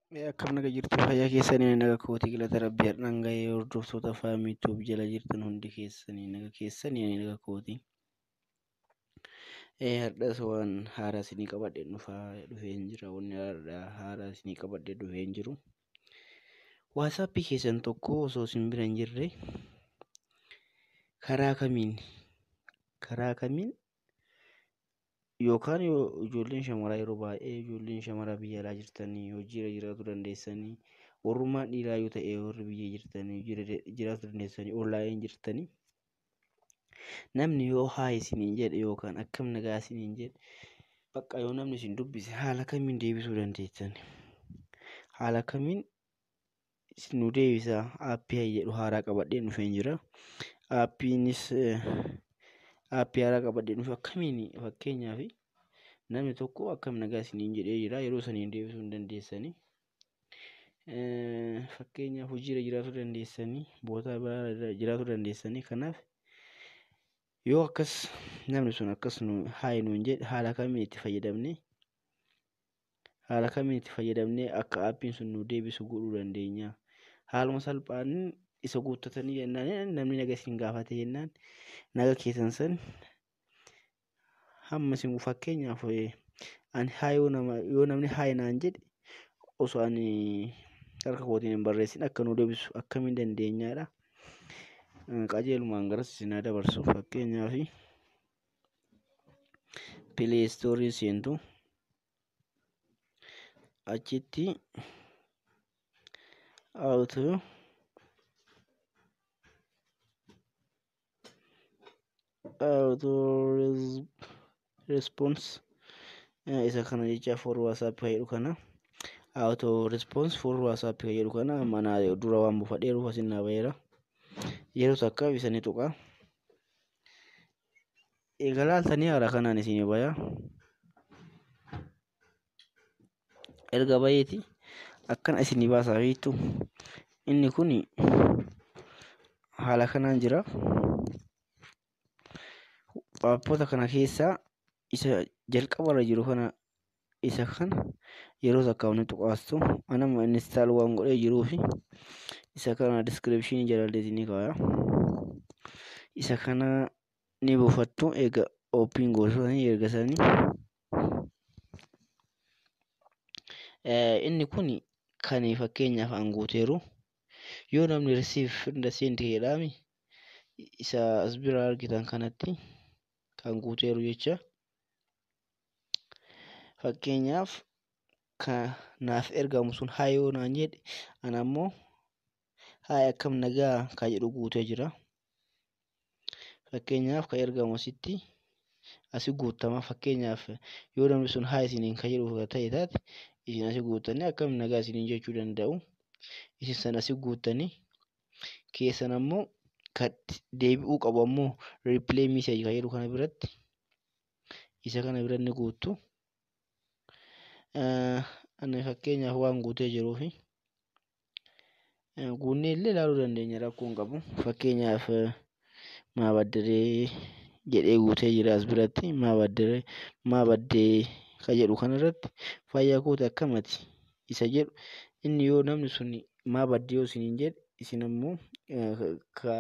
Akkam naga jirtu fayyaa keessanii naga kootii galata rabbii har'aan gahee hordoftoota faamiituuf jala jirtan hundi keessanii naga keessanii naga kootii. Har'as waan haaraa isinii qabadhee dhufee hin jira. Wanni haaraa isinii qabadhee dhufee hin jiru. Waatsaappii keessan tokko osoo isin bira hin jirre karaa kamiin yookaan ijoolleen shamaraa yeroo baay'ee ijoolleen shamaraa biyya alaa jirtanii hojiirra jiraachuu dandeessanii warrummaan dhiiraa yoo ta'e warri biyya jirtanii jiraachuu dandeessanii onlaayin jirtanii namni yoo haa isiniin jedhe yookaan akkam nagaa isiniin jedhe bakka yoo namni isin dubbise haala kamiin deebisuu dandeessan haala kamiin isin nu deebisaa aappii jedhu haaraa qabadhee dhufeen jira. Aappiinis aappii haaraa qabadhee dhufe akkamiin fakkeenyaaf namni tokko akkam nagaa isiniin jedhee jira yeroo saniin deebisuu hin dandeessanii. Fakkeenyaaf hojiirra jiraachuu dandeessanii bootaa biraa jiraachuu dandeessanii kanaaf yoo akkas namni sun akkas haay nuun jedhe haala kamiin itti fayyadamnee akka aappiin sun nu deebisu godhuu dandeenya. Haaluma salphaan isa guuttatanii jennaan namni naga isin gaafate jennaan naga keessan san hamma isin fakkeenyaaf ani haa yoo namni haa naan jedhe osoo ani harka kootiin hin barreessin akka nu deebisu akkamiin dandeenyaadha. Qajeelumaan garas isin dabarsu fakkeenyaaf pilee stoorii seentu achitti auto response isa kana jecha for WhatsApp jedhu kana auto response for WhatsApp jedhu kana mana dura waan bufadheeruuf asin na bayeera yeroo takka bisanii tuqa eegalaaltanii haala kanaan isin baya erga bayeeti akkana isin baasaa fiitu inni kun haala kanaan jira. Aappota kana keessaa isa jalqabarra jiru kana isa kana yeroo takka wanni tuqaastu anama install waan godhee jiruufi isa kana description jalatti isinii kaaya isa kana ni buufattu eega open gootanii erga sanii inni kun kan fakkeenyaaf guuteeru yoo namni receive hunda seenti jedhami isa as bira argitan kanatti kan guuteeru jecha fakkeenyaaf kanaaf ergamu sun haa yoo naan jedhe ana ammoo haa akkam nagaa kan jedhu guutee jira. Fakkeenyaaf kan ergamu asitti asi guutama fakkeenyaaf yoo namni sun haa isiniin kan jedhu ta'e taate isin asi guutanii akkam nagaa isiniin jechuu danda'u isin san asi guutanii keessan ammoo kan deebi'uu qabu ammoo replay message kan jedhu kana biratti isa kana biratti guuttu. Ani fakkeenyaaf waan guutee jiruufi guunnee illee ilaaluu dandeenya rakkoon qabu. Fakkeenyaaf maa baddaree jedhee guutee jira as biratti maa baddee kan jedhu kanarratti fayyaa kooti akkamati isa jedhu inni yoo namni sun maa baddee yoo isiniin jedhe isin ammoo ka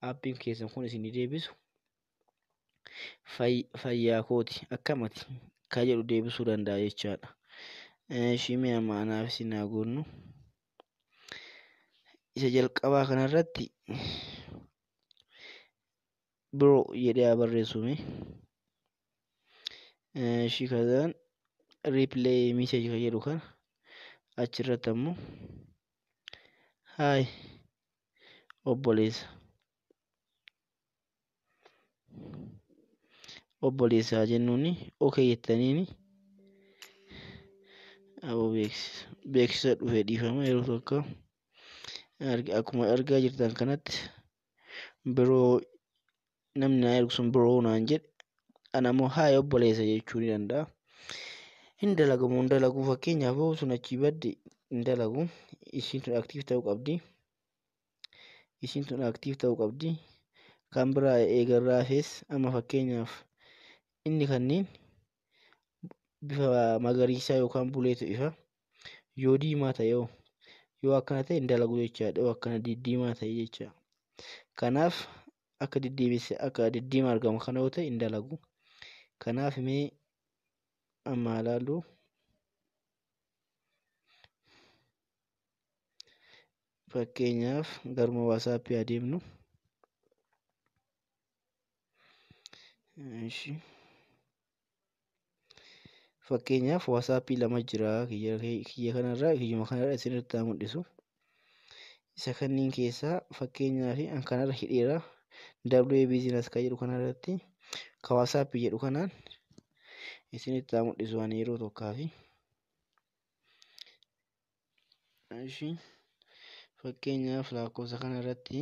aappiin keessan kun isin deebisu fayyaa kooti akkamati kan jedhu deebisuu danda'a jechaadha. Shimee amma anaaf isin haa goonnu isa jalqabaa kanarratti biroo jedhee haa barreessume shi kazaan replay message kan jedhu kana achirratti ammoo haay obboleessaa jennuuni okay jettaniini aboo beeksisa dhufee dhiifama yeroo tokko akkuma argaa jirtan kanatti biroo namni na ergu sun biroo naan jedhe ana ammoo haay obboleessa jechuu ni danda'a. Hin dalagamu hin dalagu fakkeenyaaf yoo sun achii badde hin dalagu isin tun aktiif ta'uu qabdi kan biraa eegarraafis amma fakkeenyaaf inni kanneen bifa magariisaa yookaan buleetu ifa Yoo diimaa ta'e yoo akkana ta'e hin dalagu jechaadha. Yoo akkana diddiimaa ta'e jecha. Kanaaf akka diddiimaa argamu kana yoo ta'e hin dalagu. Kanaaf mee amma ilaallu fakkeenyaaf garuma WhatsApp adeemnu. Fakkeenyaaf WhatsApp lama jira kiyya kanarraa isinirraa mul'isu. Isa kanneen keessaa fakkeenyaaf an kanarra hidheera W business kan jedhu kanarratti ka WhatsApp jedhu kanaan isinirraa mul'isu ani yeroo tokkaafi. Fakkeenyaaf lakkoofsa kanarratti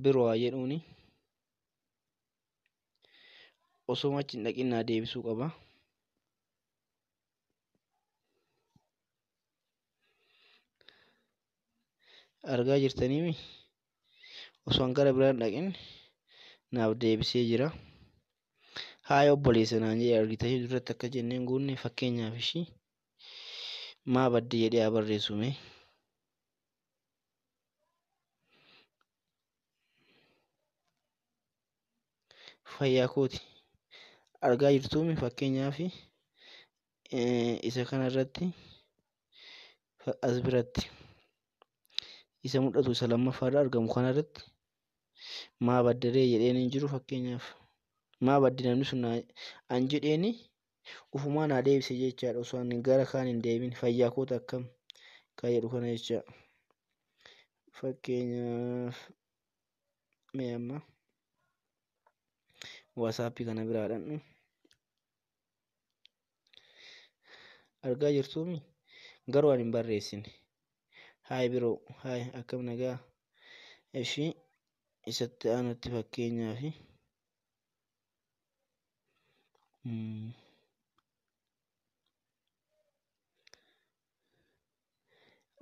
biroo jedhuuni osoo achi hin dhaqin deebisuu qaba. Argaa jirtanii osoo gara biraan dhaqin naaf deebisee jira. Haaya obboleessa naan jedhee argitanii duratti akka jenneen guunne fakkeenyaaf ishii maa badde jedhee haa barreessume. Fayyaa kooti argaa jirtuumi fakkeenyaaf isa kanarratti as biratti isa mul'atu isa lammaffaarra argamu kanarratti maa baddaree jedheen hin jiru. Fakkeenyaaf maa badde namni sun an jedheeni ufumaa naa deebise jechaadha osoo ani gara kaan hin deemin. Fayyaa koota akkam kan jedhu kana jecha. Fakkeenyaaf mee amma WhatsApp kana biraadhaan argaa jirtuumi garuu ani hin barreessine. Haay biroo haay akkam nagaa ishii isatti aanutti fakkeenyaaf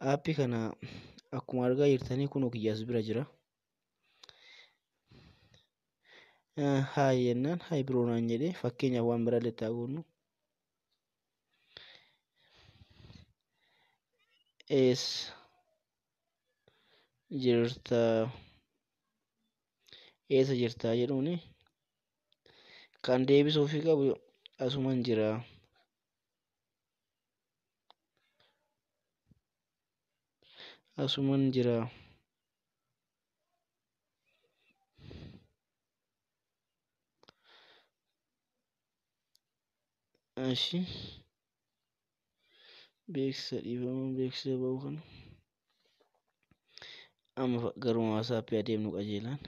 aappii kana akkuma argaa jirtanii kun kiyyaas bira jira. Haay jennaan haay biroo naan jedhee fakkeenyaaf waan biraallee taa'uunu eessa jirtaa jedhuuni kan deebisuufi qabu asuman jira. Ashi beeksisa dhiifamuun beeksisa ba'uu kana amma garuma WhatsApp adeemnu qajeelaan.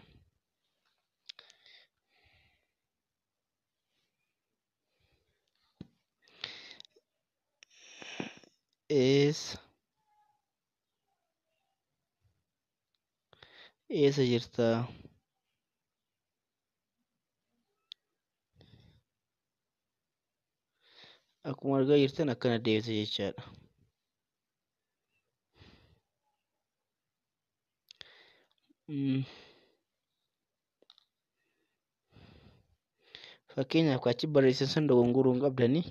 Eessa jirtaa akkuma argaa jirtan akkana deebisa jechaadha. Fakkeenyaaf achi barreessan san dogongoruu hin qabdanii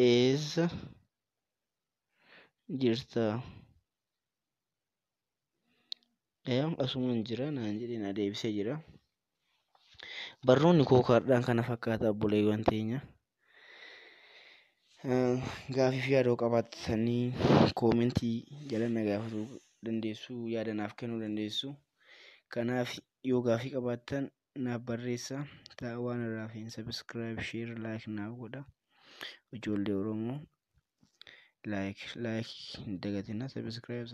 eessa jirtaa asuman jira naan jedhee na deebisee jira. Barnoonni koo kaardhaan kana fakkaata obboleewwan teenya. Gaafii fi yaada qabaatanii koomentii jala na gaafachuu dandeessu, yaada naaf kennuu dandeessu. Kanaaf yoo gaafii qabaattan naaf barreessaa. Ta'a waan irraa fi subscribe, share, like naaf godha. Ijoollee Oromoo like hin dagatinaa subscribe.